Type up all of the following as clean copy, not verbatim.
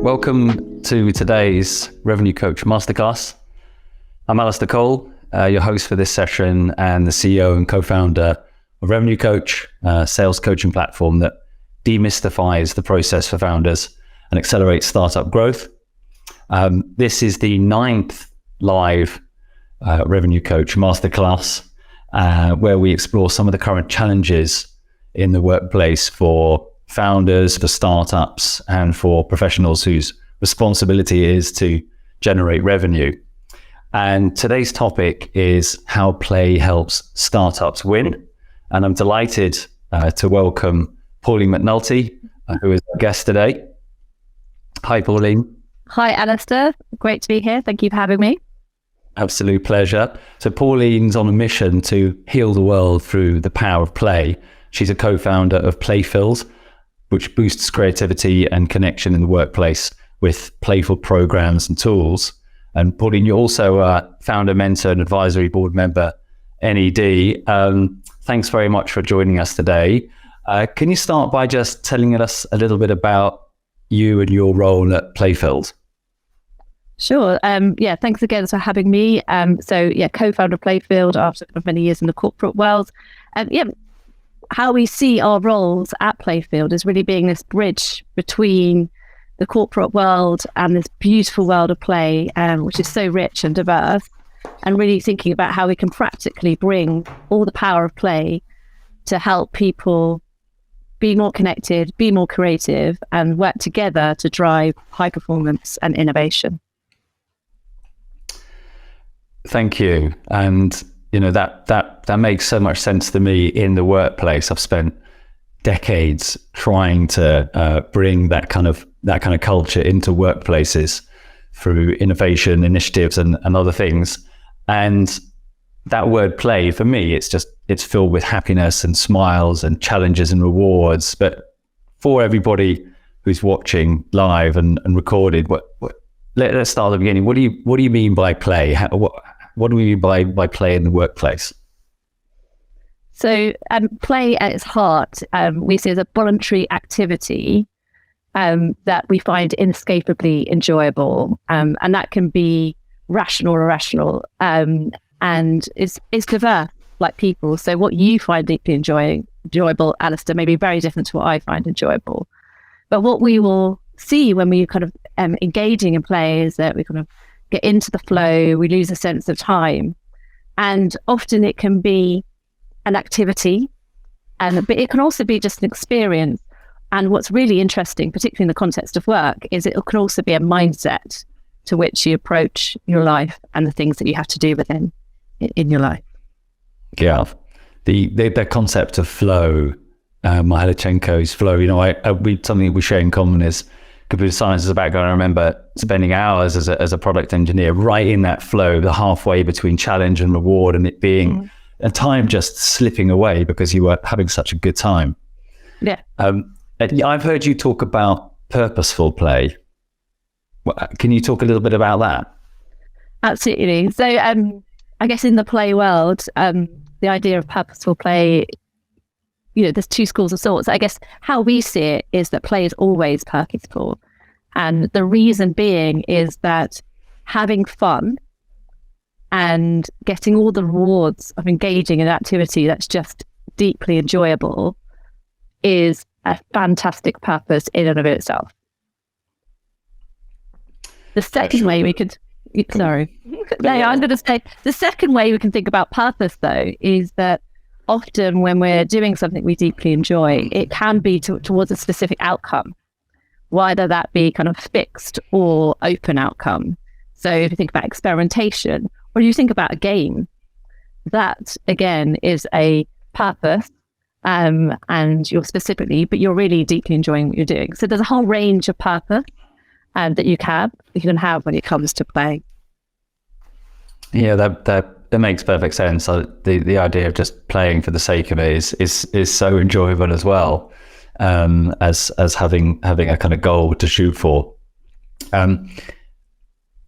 Welcome to today's Revenue Coach Masterclass. I'm Alistair Cole, your host for this session and the CEO and co-founder of Revenue Coach, a sales coaching platform that demystifies the process for founders and accelerates startup growth. This is the 9th live Revenue Coach Masterclass, where we explore some of the current challenges in the workplace for founders, for startups, and for professionals whose responsibility is to generate revenue. And today's topic is how play helps startups win. And I'm delighted to welcome Pauline McNulty, who is our guest today. Hi, Pauline. Hi, Alistair. Great to be here. Thank you for having me. Absolute pleasure. So Pauline's on a mission to heal the world through the power of play. She's a co-founder of Playfilled, which boosts creativity and connection in the workplace with playful programs and tools. And Pauline, you're also a founder, mentor, and advisory board member, NED. Thanks very much for joining us today. Can you start by just telling us a little bit about you and your role at Playfilled? Sure. Thanks again for having me. Co-founder of Playfilled after many years in the corporate world. How we see our roles at Playfilled is really being this bridge between the corporate world and this beautiful world of play, which is so rich and diverse, and really thinking about how we can practically bring all the power of play to help people be more connected, be more creative, and work together to drive high performance and innovation. Thank you. And you know, that makes so much sense to me in the workplace. I've spent decades trying to bring that kind of culture into workplaces through innovation initiatives and other things. And that word play, for me, it's filled with happiness and smiles and challenges and rewards. But for everybody who's watching live and recorded, let's start at the beginning. What do you mean by play? What do we mean by play in the workplace? So play at its heart, we see as a voluntary activity that we find inescapably enjoyable. And that can be rational or irrational. And it's diverse, like people. So what you find deeply enjoyable, Alistair, may be very different to what I find enjoyable. But what we will see when we kind of engaging in play is that we kind of get into the flow, we lose a sense of time. And often it can be an activity, but it can also be just an experience. And what's really interesting, particularly in the context of work, is it can also be a mindset to which you approach your life and the things that you have to do within in your life. Yeah, the concept of flow, Mihalichenko's flow, you know, something we share in common is computer science is about going. I remember spending hours as a product engineer right in that flow, the halfway between challenge and reward, and it being a time just slipping away because you were having such a good time. Yeah. I've heard you talk about purposeful play. Can you talk a little bit about that? Absolutely. So I guess in the play world, the idea of purposeful play, you know, there's two schools of thought. So I guess how we see it is that play is always purposeful. And the reason being is that having fun and getting all the rewards of engaging in an activity that's just deeply enjoyable is a fantastic purpose in and of itself. The second way we could, the second way we can think about purpose though, is that often when we're doing something we deeply enjoy, it can be towards a specific outcome, whether that be kind of fixed or open outcome. So if you think about experimentation, or you think about a game, that again is a purpose, and you're but you're really deeply enjoying what you're doing. So there's a whole range of purpose that you can have when it comes to play. Yeah, that makes perfect sense. The idea of just playing for the sake of it is so enjoyable as well, as having a kind of goal to shoot for.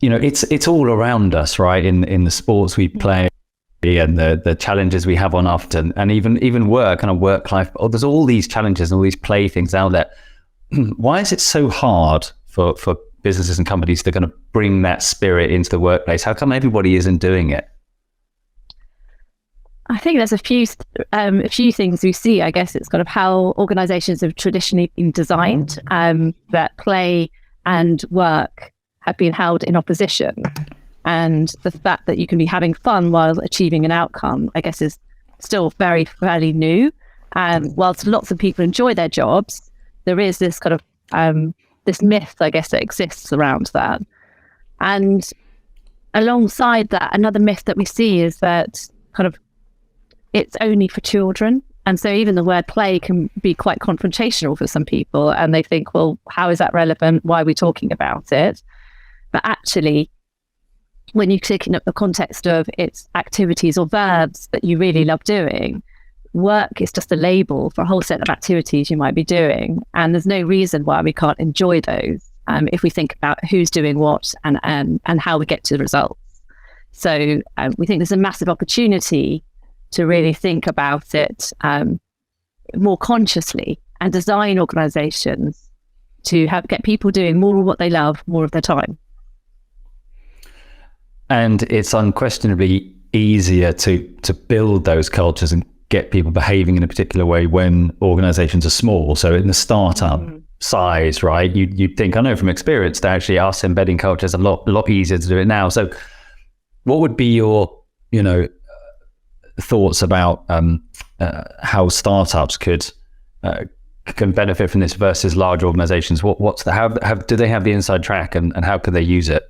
You know, it's all around us, right? In the sports we play and the challenges we have on often, and even work, kind of work life. Oh, there's all these challenges and all these play things out there. Why is it so hard for businesses and companies to kind of bring that spirit into the workplace? How come everybody isn't doing it? I think there's a few things we see. I guess it's kind of how organizations have traditionally been designed, that play and work have been held in opposition. And the fact that you can be having fun while achieving an outcome, I guess, is still fairly new. Whilst lots of people enjoy their jobs, there is this kind of this myth, I guess, that exists around that. And alongside that, another myth that we see is that kind of it's only for children. And so even the word play can be quite confrontational for some people. And they think, well, how is that relevant? Why are we talking about it? But actually, when you take up the context of its activities or verbs that you really love doing, work is just a label for a whole set of activities you might be doing. And there's no reason why we can't enjoy those if we think about who's doing what and how we get to the results. So we think there's a massive opportunity to really think about it more consciously and design organizations to get people doing more of what they love, more of their time. And it's unquestionably easier to build those cultures and get people behaving in a particular way when organizations are small. So in the startup size, right, you'd think, I know from experience, that actually us embedding culture is a lot easier to do it now. So what would be your, thoughts about how startups can benefit from this versus large organizations? Do they have the inside track and how can they use it?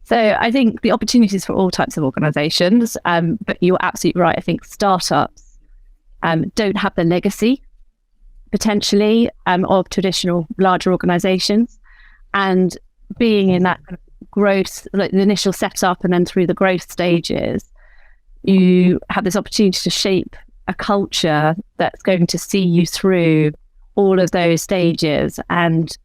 So I think the opportunities for all types of organizations, but you're absolutely right. I think startups don't have the legacy potentially of traditional larger organizations, and being in that kind of growth, like the initial setup and then through the growth stages, you have this opportunity to shape a culture that's going to see you through all of those stages, and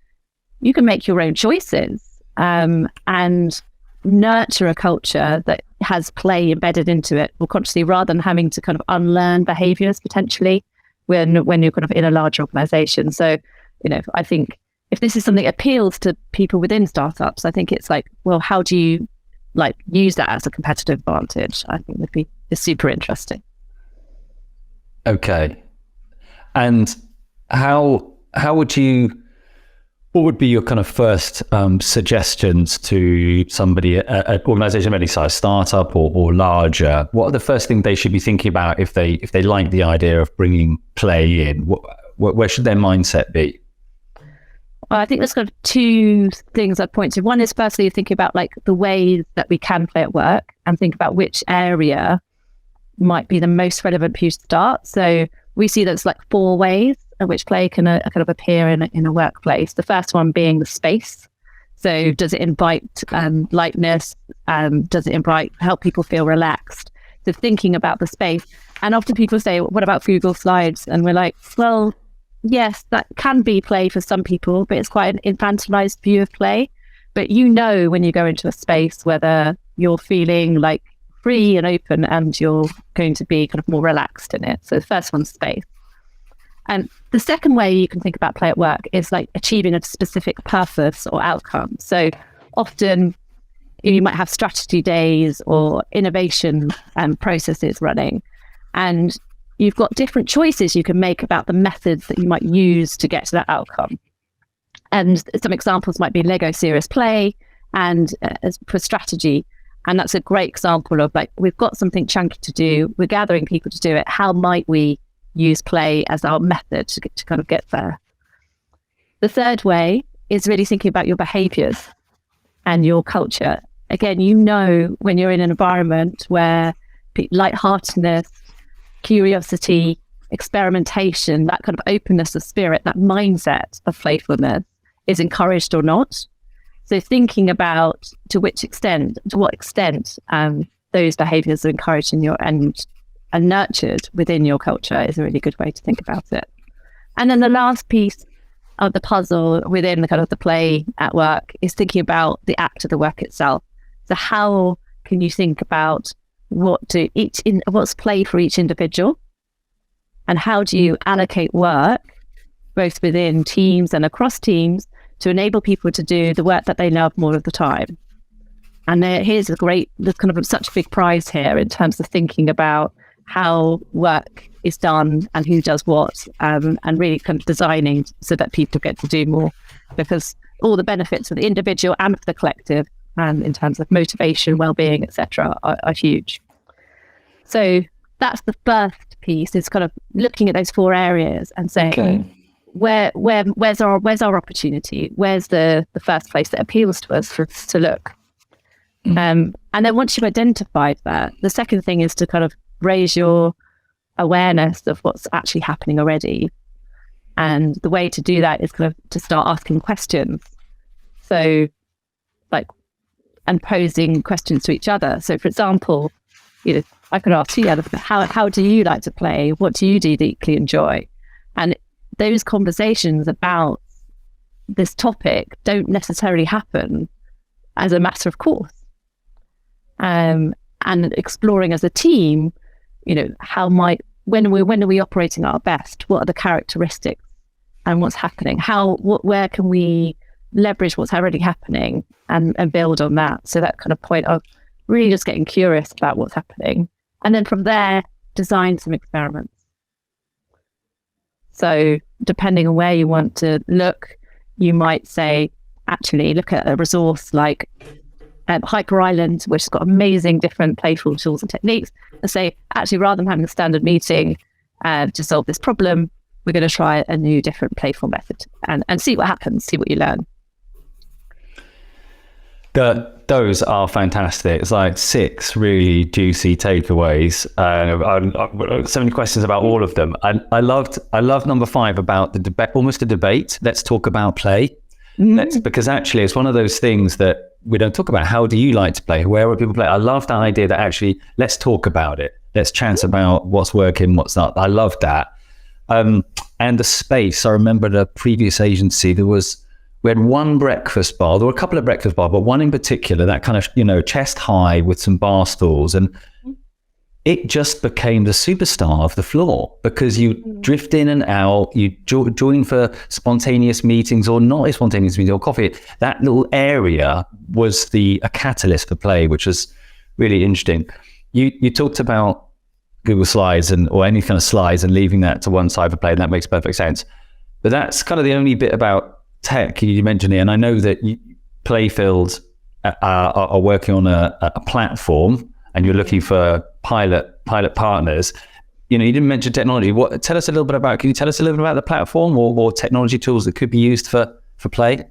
you can make your own choices and nurture a culture that has play embedded into it more consciously, rather than having to kind of unlearn behaviors potentially when you're kind of in a large organization. So, I think if this is something that appeals to people within startups, I think it's like, well, how do you use that as a competitive advantage? I think would be super interesting. Okay. And what would be your kind of first suggestions to somebody at an organization of any size, startup or larger? What are the first things they should be thinking about if they like the idea of bringing play in? Where should their mindset be? Well, I think there's kind of two things I'd point to. One is firstly thinking about the ways that we can play at work, and think about which area might be the most relevant for you to start. So we see there's 4 ways in which play can kind of appear in a workplace. The first one being the space. So does it invite lightness? Does it help people feel relaxed? So thinking about the space. And often people say, what about Google Slides? And we're like, well, yes, that can be play for some people, but it's quite an infantilized view of play. But when you go into a space, whether you're feeling free and open and you're going to be kind of more relaxed in it. So the first one's space. And the second way you can think about play at work is achieving a specific purpose or outcome. So often you might have strategy days or innovation processes running, and you've got different choices you can make about the methods that you might use to get to that outcome. And some examples might be Lego serious play and as for strategy. And that's a great example of we've got something chunky to do, we're gathering people to do it. How might we use play as our method to kind of get there? The third way is really thinking about your behaviors and your culture. Again, when you're in an environment where lightheartedness, curiosity, experimentation, that kind of openness of spirit, that mindset of playfulness is encouraged or not. So thinking about to what extent those behaviors are encouraged in and nurtured within your culture is a really good way to think about it. And then the last piece of the puzzle within the kind of the play at work is thinking about the act of the work itself. So how can you think about what's play for each individual, and how do you allocate work both within teams and across teams to enable people to do the work that they love more of the time. And there's kind of such a big prize here in terms of thinking about how work is done and who does what, and really kind of designing so that people get to do more, because all the benefits of the individual and for the collective, and in terms of motivation, well-being, etc., are huge. So that's the first piece, is kind of looking at those 4 areas and saying, where's our opportunity? Where's the first place that appeals to us to look? And then once you've identified that, the second thing is to kind of raise your awareness of what's actually happening already. And the way to do that is kind of to start asking questions. So and posing questions to each other. So for example, I could ask you, how do you like to play? What do you deeply enjoy? And those conversations about this topic don't necessarily happen as a matter of course. And exploring as a team, when are we operating at our best? What are the characteristics and what's happening? Where can we leverage what's already happening and build on that? So that kind of point of really just getting curious about what's happening. And then from there, design some experiments. So depending on where you want to look, you might say, actually look at a resource like Hyper Island, which has got amazing different playful tools and techniques, and say, actually, rather than having a standard meeting to solve this problem, we're going to try a new, different playful method and see what happens, see what you learn. Those are fantastic. It's like 6 really juicy takeaways. I've so many questions about all of them. I loved number 5 about the debate, almost a debate. Let's talk about play. Because actually it's one of those things that we don't talk about. How do you like to play? Where would people play? I love that idea that actually let's talk about it. Let's chat about what's working, what's not. I love that. And the space. I remember at a previous agency, we had one breakfast bar. There were a couple of breakfast bars, but one in particular, that kind of, chest high with some bar stools. And it just became the superstar of the floor, because you drift in and out, you join for spontaneous meetings or not spontaneous meetings or coffee. That little area was a catalyst for play, which was really interesting. You talked about Google Slides or any kind of slides and leaving that to one side for play, and that makes perfect sense. But that's kind of the only bit about tech you mentioned here. And I know that Playfield are working on a platform, and you're looking for pilot partners. You didn't mention technology. Can you tell us a little bit about the platform or technology tools that could be used for play?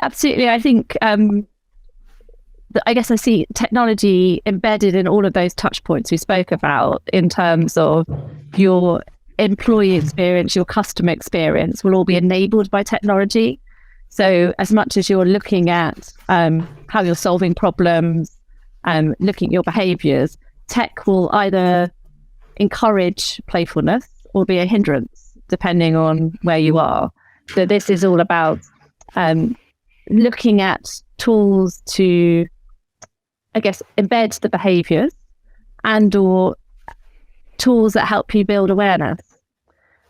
Absolutely. I think, I guess I see technology embedded in all of those touch points we spoke about, in terms of your employee experience, your customer experience will all be enabled by technology. So as much as you're looking at how you're solving problems, looking at your behaviors, tech will either encourage playfulness or be a hindrance, depending on where you are. So this is all about looking at tools to, I guess, embed the behaviors and or tools that help you build awareness.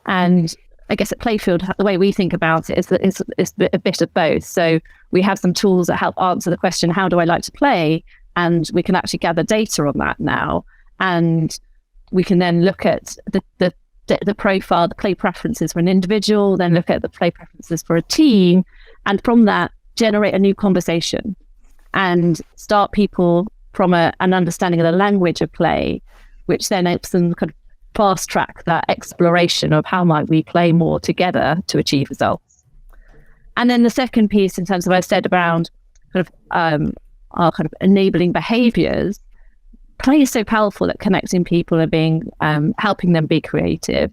And I guess at Playfield, the way we think about it is that it's a bit of both. So we have some tools that help answer the question, how do I like to play? And we can actually gather data on that now. And we can then look at the profile, the play preferences for an individual, then look at the play preferences for a team. And from that, generate a new conversation and start people from an understanding of the language of play, which then helps them kind of fast track that exploration of how might we play more together to achieve results. And then the second piece, in terms of what I said around kind of our kind of enabling behaviors, play is so powerful at connecting people and being helping them be creative.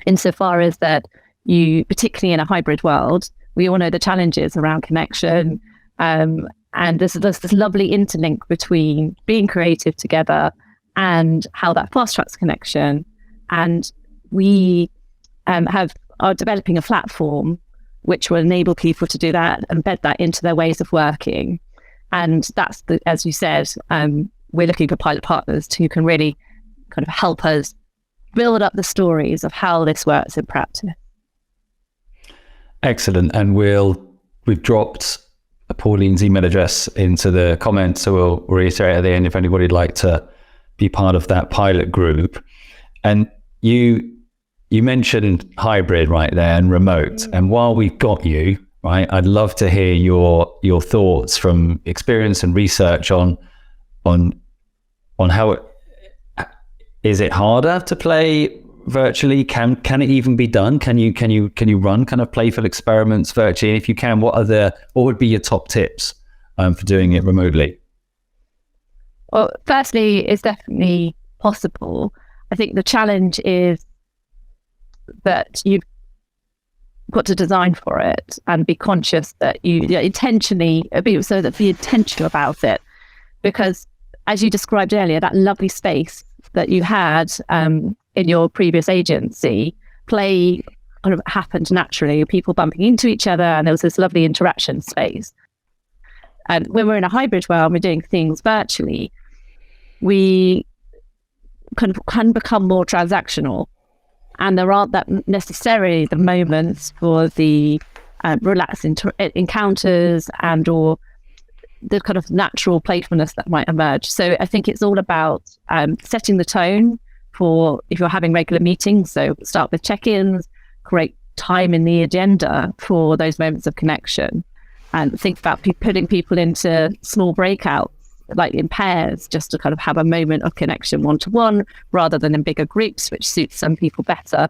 Insofar as that, you, particularly in a hybrid world, we all know the challenges around connection, and there's this lovely interlink between being creative together and how that fast tracks connection. And we are developing a platform which will enable people to do that, embed that into their ways of working. And that's as you said, we're looking for pilot partners who can really kind of help us build up the stories of how this works in practice. Excellent. And we've dropped Pauline's email address into the comments, so we'll reiterate at the end if anybody'd like to be part of that pilot group. And you mentioned hybrid right there and remote. And while we've got you, right, I'd love to hear your thoughts from experience and research on how is it harder to play virtually? Can it even be done? Can you run kind of playful experiments virtually? And if you can, what would be your top tips for doing it remotely? Well, firstly, it's definitely possible. I think the challenge is that you've got to design for it and be conscious that be intentional about it, because as you described earlier, that lovely space that you had in your previous agency, play kind of happened naturally, people bumping into each other, and there was this lovely interaction space. And when we're in a hybrid world, we're doing things virtually, we can become more transactional, and there aren't that necessarily the moments for the relaxed encounters and or the kind of natural playfulness that might emerge. So I think it's all about setting the tone for if you're having regular meetings. So start with check-ins, create time in the agenda for those moments of connection, and think about putting people into small breakouts, like in pairs, just to kind of have a moment of connection one-to-one rather than in bigger groups, which suits some people better,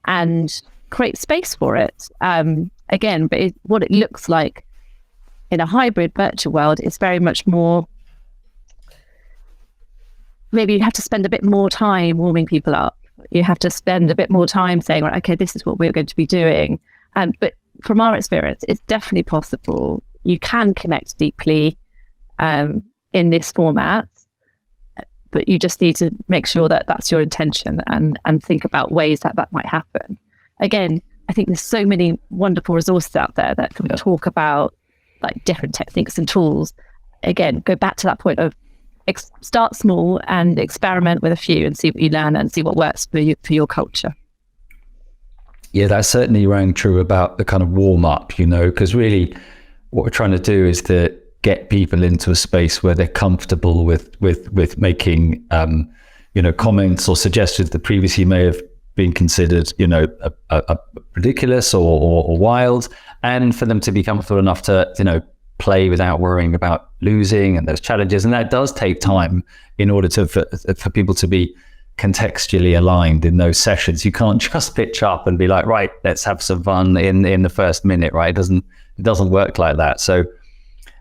and create space for it. Again, but what it looks like in a hybrid virtual world is very much more, maybe you have to spend a bit more time warming people up. You have to spend a bit more time saying, right, okay, this is what we're going to be doing. But from our experience, it's definitely possible. You can connect deeply in this format, but you just need to make sure that that's your intention and think about ways that might happen. Again, I think there's so many wonderful resources out there that can talk about like different techniques and tools. Again, go back to that point of start small and experiment with a few and see what you learn and see what works for your culture. Yeah, that certainly rang true about the kind of warm up, because really what we're trying to do is to get people into a space where they're comfortable with making comments or suggestions that previously may have been considered ridiculous or wild, and for them to be comfortable enough to play without worrying about losing and those challenges. And that does take time in order for people to be contextually aligned in those sessions. You can't just pitch up and be like, right, let's have some fun in the first minute, right? It doesn't work like that. So,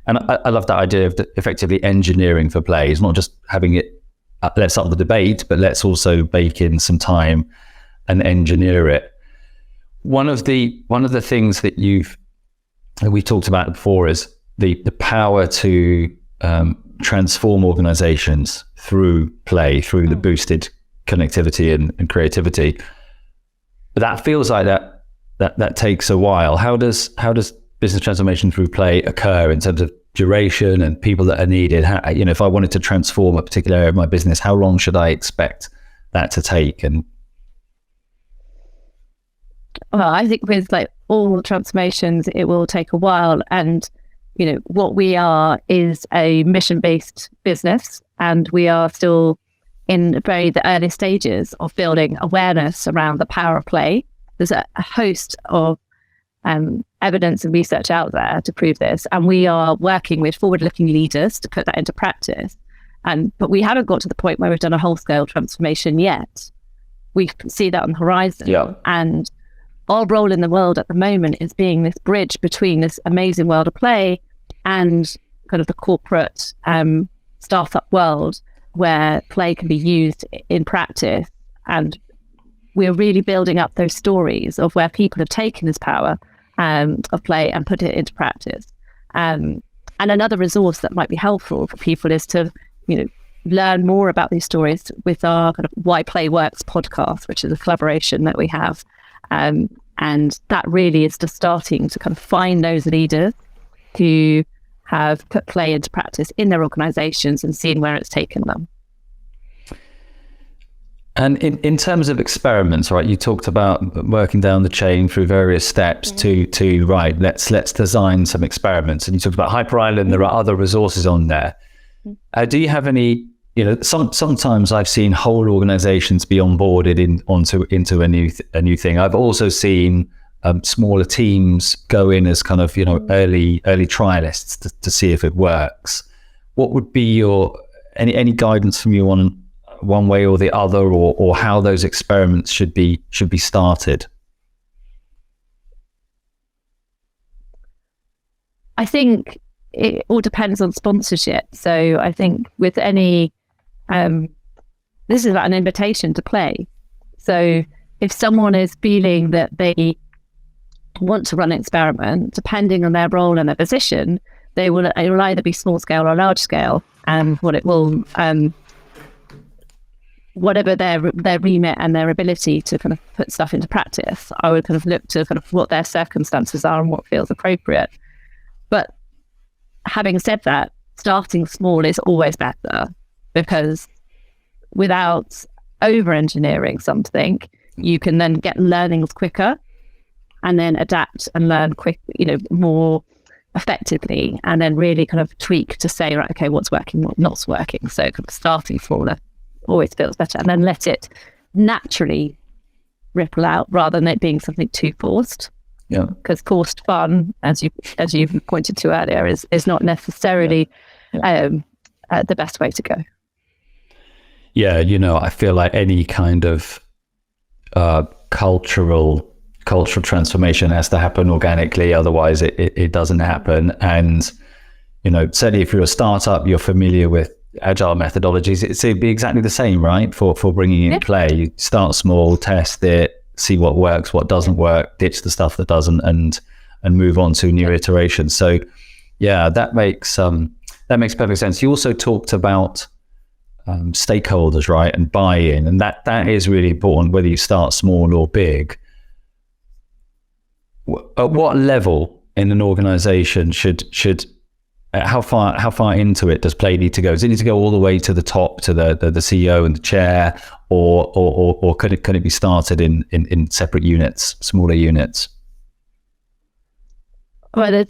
and I love that idea of effectively engineering for play. It's not just having it, let's start the debate, but let's also bake in some time and engineer it. One of the things that we talked about before is the power to transform organizations through play, through the boosted connectivity and creativity. But that feels like that takes a while. How does business transformation through play occur in terms of duration and people that are needed? If I wanted to transform a particular area of my business, how long should I expect that to take? And well, I think with like all transformations, it will take a while. And what we are is a mission-based business, and we are still in the early stages of building awareness around the power of play. There's a host of evidence and research out there to prove this, and we are working with forward-looking leaders to put that into practice. But we haven't got to the point where we've done a whole-scale transformation yet. We see that on the horizon. Yeah. And our role in the world at the moment is being this bridge between this amazing world of play and kind of the corporate startup world where play can be used in practice. And we're really building up those stories of where people have taken this power of play and put it into practice. And another resource that might be helpful for people is to, learn more about these stories with our kind of Why Play Works podcast, which is a collaboration that we have. And that really is just starting to kind of find those leaders who have put play into practice in their organizations and seeing where it's taken them. And in terms of experiments, right, you talked about working down the chain through various steps to right, let's design some experiments. And you talked about Hyper Island, there are other resources on there. Do you have any, sometimes I've seen whole organizations be onboarded into a new thing. I've also seen smaller teams go in as kind of, early trialists to see if it works. What would be your, any guidance from you on one way or the other, or how those experiments should be started? I think it all depends on sponsorship. So I think with any, this is like an invitation to play. So if someone is feeling that they want to run an experiment, depending on their role and their position, it will either be small scale or large scale, and what it will, whatever their remit and their ability to kind of put stuff into practice, I would kind of look to kind of what their circumstances are and what feels appropriate. But having said that, starting small is always better, because without over-engineering something, you can then get learnings quicker and then adapt and learn more effectively, and then really kind of tweak to say, right, okay, what's working, what's not working. So kind of starting smaller always feels better, and then let it naturally ripple out rather than it being something too forced. Yeah, because forced fun, as you pointed to earlier, is not necessarily the best way to go. Yeah, I feel like any kind of cultural transformation has to happen organically, otherwise it doesn't happen. And certainly if you're a startup, you're familiar with agile methodologies. It'd be exactly the same, right? For bringing in play, you start small, test it, see what works, what doesn't work, ditch the stuff that doesn't, and move on to new iterations. So yeah, that makes perfect sense. You also talked about stakeholders, right, and buy-in, and that is really important, whether you start small or big. At what level in an organization should how far into it does play need to go? Does it need to go all the way to the top, to the CEO and the chair, or could it be started in separate units, smaller units? Well,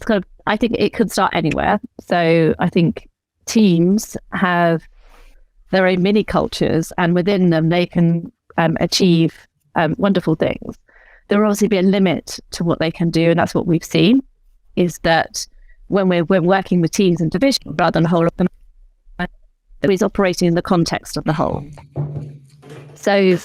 I think it could start anywhere. So I think teams have their own mini cultures, and within them they can achieve wonderful things. There will obviously be a limit to what they can do, and that's what we've seen, is that when we're working with teams and divisions rather than the whole of them, is operating in the context of the whole. So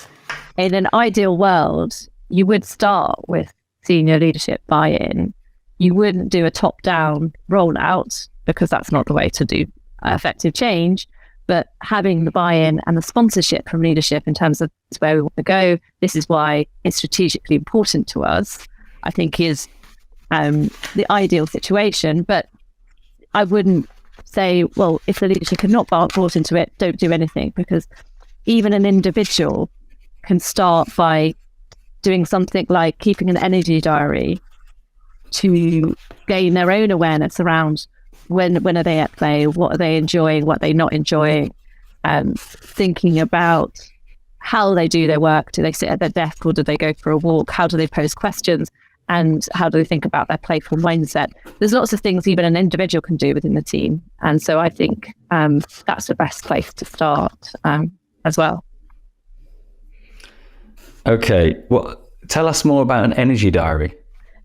in an ideal world, you would start with senior leadership buy-in. You wouldn't do a top-down rollout, because that's not the way to do effective change. But having the buy-in and the sponsorship from leadership in terms of where we want to go, this is why it's strategically important to us, I think is the ideal situation. But I wouldn't say, well, if the leadership are not brought into it, don't do anything, because even an individual can start by doing something like keeping an energy diary to gain their own awareness around when are they at play, what are they enjoying, what are they not enjoying, thinking about how they do their work. Do they sit at their desk or do they go for a walk? How do they pose questions? And how do they think about their playful mindset? There's lots of things even an individual can do within the team. And so I think that's the best place to start as well. Okay. Well, tell us more about an energy diary.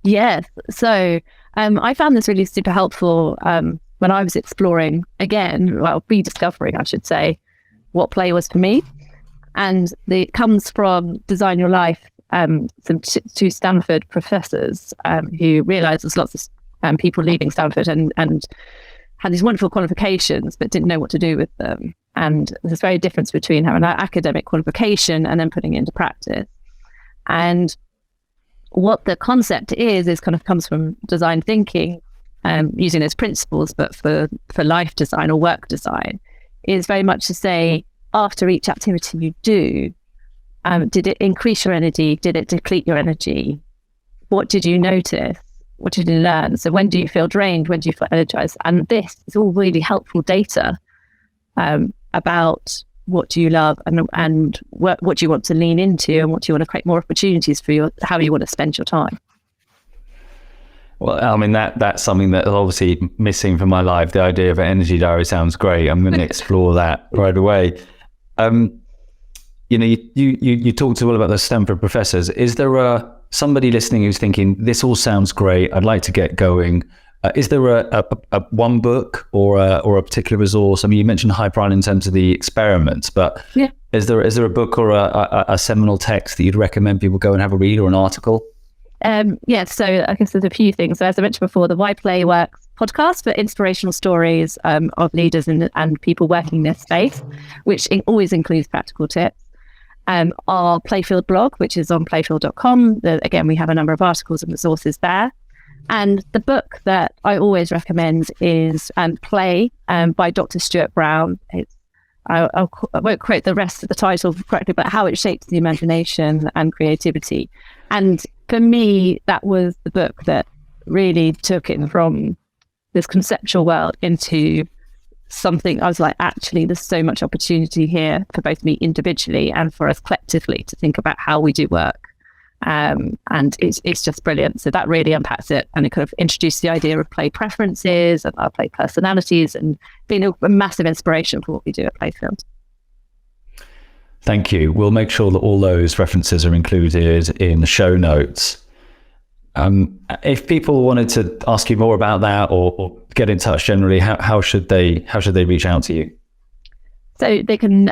Yes. So I found this really super helpful when I was exploring, rediscovering, I should say, what play was for me. And it comes from Design Your Life, two Stanford professors who realized there's lots of people leaving Stanford and had these wonderful qualifications but didn't know what to do with them. And there's a very difference between having an academic qualification and then putting it into practice. And what the concept is kind of comes from design thinking, using those principles, but for life design or work design, is very much to say, after each activity you do, did it increase your energy? Did it deplete your energy? What did you notice? What did you learn? So when do you feel drained? When do you feel energized? And this is all really helpful data about what do you love, and what do you want to lean into, and what do you want to create more opportunities for how you want to spend your time. Well, I mean, that's something that is obviously missing from my life. The idea of an energy diary sounds great. I'm going to explore that right away. You talked all about the Stanford professors. Is there somebody listening who's thinking, this all sounds great, I'd like to get going? Is there a one book or a particular resource? I mean, you mentioned Hyperline in terms of the experiments, but is there a book or a seminal text that you'd recommend people go and have a read, or an article? So I guess there's a few things. So as I mentioned before, the Why Play Works podcast for inspirational stories of leaders and people working in this space, which always includes practical tips. Our Playfield blog, which is on playfield.com. Again, we have a number of articles and resources there. And the book that I always recommend is Play by Dr. Stuart Brown. I won't quote the rest of the title correctly, but how it shapes the imagination and creativity. And for me, that was the book that really took it from this conceptual world into something. I was like, actually, there's so much opportunity here for both me individually and for us collectively to think about how we do work. And it's just brilliant. So that really unpacks it, and it kind of introduced the idea of play preferences and our play personalities, and being a massive inspiration for what we do at Playfield. Thank you. We'll make sure that all those references are included in the show notes. If people wanted to ask you more about that or get in touch generally, how should they reach out to you? So they can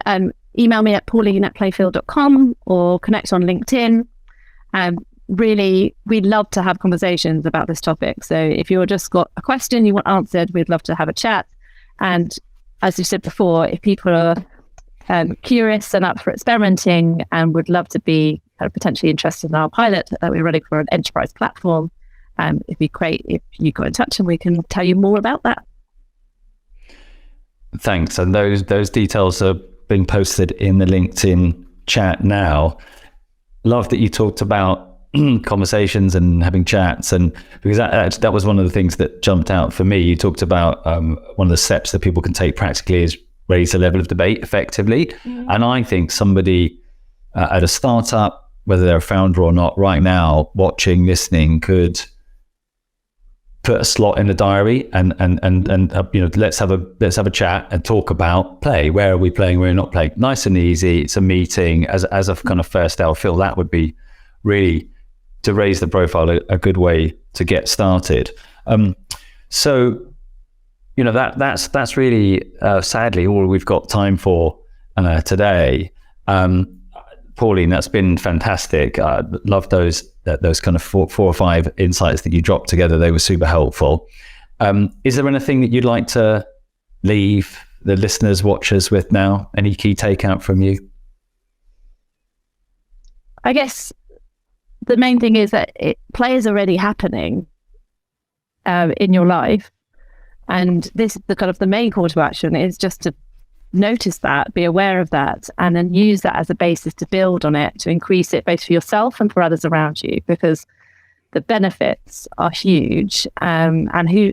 email me at pauline@playfield.com or connect on LinkedIn. Really, we'd love to have conversations about this topic. So if you've just got a question you want answered, we'd love to have a chat. And as you said before, if people are curious and up for experimenting and would love to be potentially interested in our pilot that we're running for an enterprise platform, it'd be great if you got in touch and we can tell you more about that. Thanks. And those details are being posted in the LinkedIn chat now. Love that you talked about conversations and having chats, and because that was one of the things that jumped out for me. You talked about one of the steps that people can take practically is raise the level of debate effectively. Mm-hmm. And I think somebody at a startup, whether they're a founder or not, right now, watching, listening, could put a slot in the diary and let's have a chat and talk about play. Where are we playing? Where are we not playing? Nice and easy. It's a meeting as a kind of first day. I feel that would be really, to raise the profile, a good way to get started. So that's really sadly all we've got time for today. Pauline, that's been fantastic. I love those kind of four or five insights that you dropped together. They were super helpful. Is there anything that you'd like to leave the listeners, watchers with now? Any key takeout from you? I guess the main thing is that play is already happening in your life. And this, the main call to action is just to notice that, be aware of that, and then use that as a basis to build on it, to increase it both for yourself and for others around you, because the benefits are huge. And who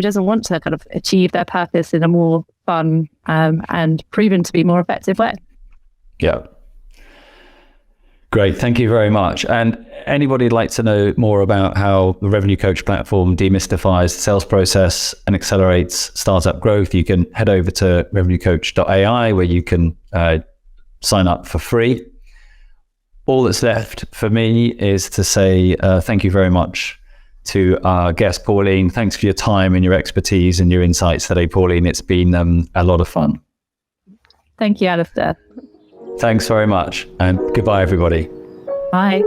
doesn't want to kind of achieve their purpose in a more fun and proven to be more effective way? Yeah. Great. Thank you very much. And anybody would like to know more about how the Revenue Coach platform demystifies the sales process and accelerates startup growth, you can head over to revenuecoach.ai, where you can sign up for free. All that's left for me is to say thank you very much to our guest, Pauline. Thanks for your time and your expertise and your insights today, Pauline. It's been a lot of fun. Thank you, Alistair. Thanks very much, and goodbye, everybody. Bye.